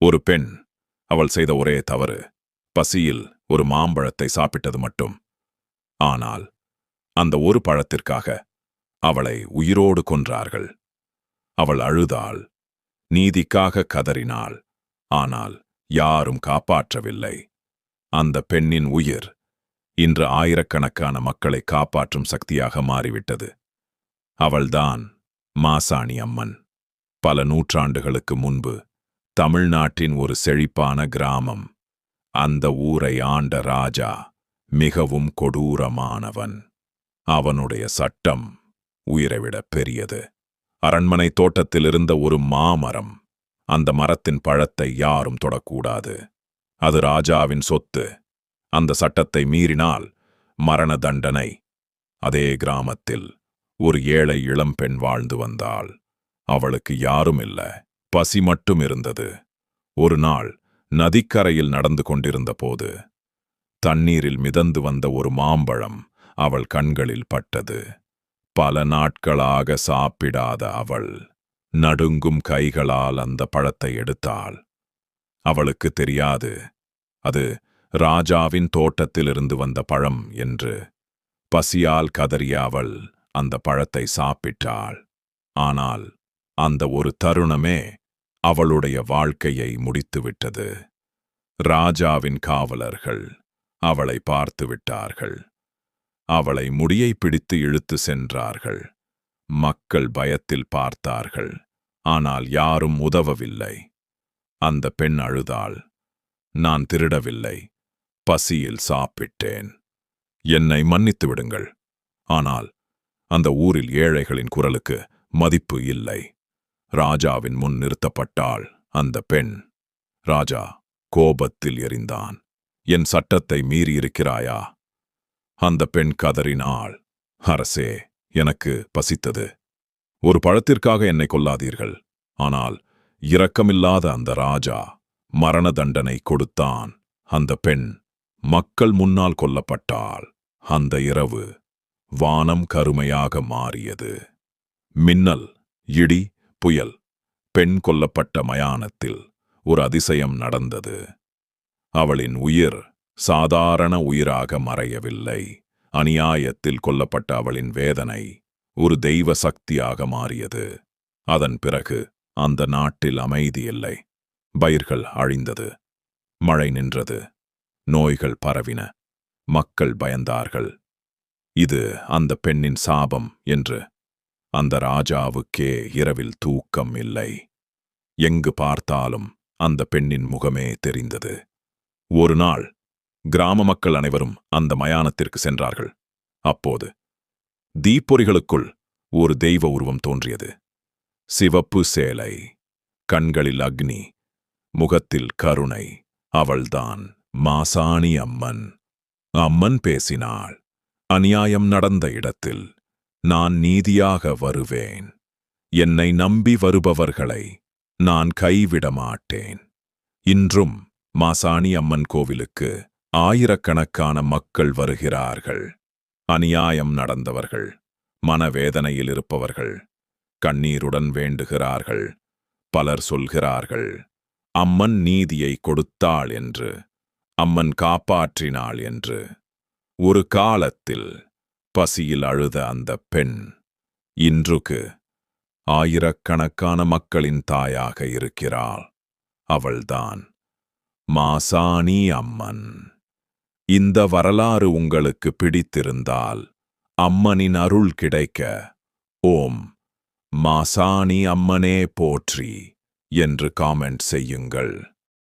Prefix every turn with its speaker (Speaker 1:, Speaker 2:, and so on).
Speaker 1: ஒரு பெண். அவள் செய்த ஒரே தவறு பசியில் ஒரு மாம்பழத்தை சாப்பிட்டது மட்டும். ஆனால் அந்த ஒரு பழத்திற்காக அவளை உயிரோடு கொன்றார்கள். அவள் அழுதாள், நீதிக்காக கதறினாள். ஆனால் யாரும் காப்பாற்றவில்லை. அந்த பெண்ணின் உயிர் இன்று ஆயிரக்கணக்கான மக்களை காப்பாற்றும் சக்தியாக மாறிவிட்டது. அவள்தான் மாசாணி அம்மன். பல நூற்றாண்டுகளுக்கு முன்பு தமிழ்நாட்டின் ஒரு செழிப்பான கிராமம். அந்த ஊரை ஆண்ட ராஜா மிகவும் கொடூரமானவன். அவனுடைய சட்டம் உயிரைவிட பெரியது. அரண்மனை தோட்டத்தில் இருந்த ஒரு மாமரம். அந்த மரத்தின் பழத்தை யாரும் தொடக்கூடாது. அது ராஜாவின் சொத்து. அந்த சட்டத்தை மீறினால் மரண தண்டனை. அதே கிராமத்தில் ஒரு ஏழை இளம்பெண் வாழ்ந்து வந்தாள். அவளுக்கு யாரும் இல்ல, பசி மட்டும் இருந்தது. ஒரு நாள் நதிக்கரையில் நடந்து கொண்டிருந்த போது தண்ணீரில் மிதந்து வந்த ஒரு மாம்பழம் அவள் கண்களில் பட்டது. பல நாட்களாக சாப்பிடாத அவள் நடுங்கும் கைகளால் அந்த பழத்தை எடுத்தாள். அவளுக்கு தெரியாது அது ராஜாவின் தோட்டத்திலிருந்து வந்த பழம் என்று. பசியால் கதறிய அவள் அந்த பழத்தை சாப்பிட்டாள். ஆனால் அந்த ஒரு தருணமே அவளுடைய வாழ்க்கையை முடித்துவிட்டது. ராஜாவின் காவலர்கள் அவளை பார்த்து விட்டார்கள். அவளை முடியை பிடித்து இழுத்து சென்றார்கள். மக்கள் பயத்தில் பார்த்தார்கள். ஆனால் யாரும் உதவவில்லை. அந்த பெண் அழுதாள், நான் திருடவில்லை, பசியில் சாப்பிட்டேன். என்னை மன்னித்து விடுங்கள். ஆனால் அந்த ஊரில் ஏழைகளின் குரலுக்கு மதிப்பு இல்லை. ராஜாவின் முன் நிறுத்தப்பட்டாள் அந்த பெண். ராஜா கோபத்தில் எரிந்தான். என் சட்டத்தை மீறியிருக்கிறாயா? அந்த பெண் கதறினாள், அரசே, எனக்கு பசித்தது. ஒரு பழத்திற்காக என்னை கொல்லாதீர்கள். ஆனால் இரக்கமில்லாத அந்த ராஜா மரண தண்டனை கொடுத்தான். அந்த பெண் மக்கள் முன்னால் கொல்லப்பட்டாள். அந்த இரவு வானம் கருமையாக மாறியது. மின்னல், இடி, புயல். பெண் கொல்லப்பட்ட மயானத்தில் ஒரு அதிசயம் நடந்தது. அவளின் உயிர் சாதாரண உயிராக மறையவில்லை. அநியாயத்தில் கொல்லப்பட்ட அவளின் வேதனை ஒரு தெய்வ சக்தியாக மாறியது. அதன் பிறகு அந்த நாட்டில் அமைதி இல்லை. பயிர்கள் அழிந்தது, மழை நின்றது, நோய்கள் பரவின, மக்கள் பயந்தார்கள். இது அந்த பெண்ணின் சாபம் என்று. அந்த ராஜாவுக்கே இரவில் தூக்கம் இல்லை. எங்கு பார்த்தாலும் அந்த பெண்ணின் முகமே தெரிந்தது. ஒரு நாள் கிராம மக்கள் அனைவரும் அந்த மயானத்திற்கு சென்றார்கள். அப்போது தீப்பொறிகளுக்குள் ஒரு தெய்வ உருவம் தோன்றியது. சிவப்பு சேலை, கண்களில் அக்னி, முகத்தில் கருணை. அவள்தான் மாசாணி அம்மன். அம்மன் பேசினாள், அநியாயம் நடந்த இடத்தில் நான் நீதியாக வருவேன். என்னை நம்பி வருபவர்களை நான் கைவிட மாட்டேன். இன்றும் மாசாணி அம்மன் கோவிலுக்கு ஆயிரக்கணக்கான மக்கள் வருகிறார்கள். அநியாயம் நடந்தவர்கள், மனவேதனையில் இருப்பவர்கள் கண்ணீருடன் வேண்டுகிறார்கள். பலர் சொல்கிறார்கள், அம்மன் நீதியை கொடுத்தாள் என்று, அம்மன் காப்பாற்றினாள் என்று. ஒரு காலத்தில் பசியில் அழுத அந்த பெண் இன்றுக்கு ஆயிரக்கணக்கான மக்களின் தாயாக இருக்கிறாள். அவள்தான் மாசாணி அம்மன். இந்த வரலாறு உங்களுக்கு பிடித்திருந்தால் அம்மனின் அருள் கிடைக்க ஓம் மாசாணி அம்மனே போற்றி என்று காமெண்ட் செய்யுங்கள்.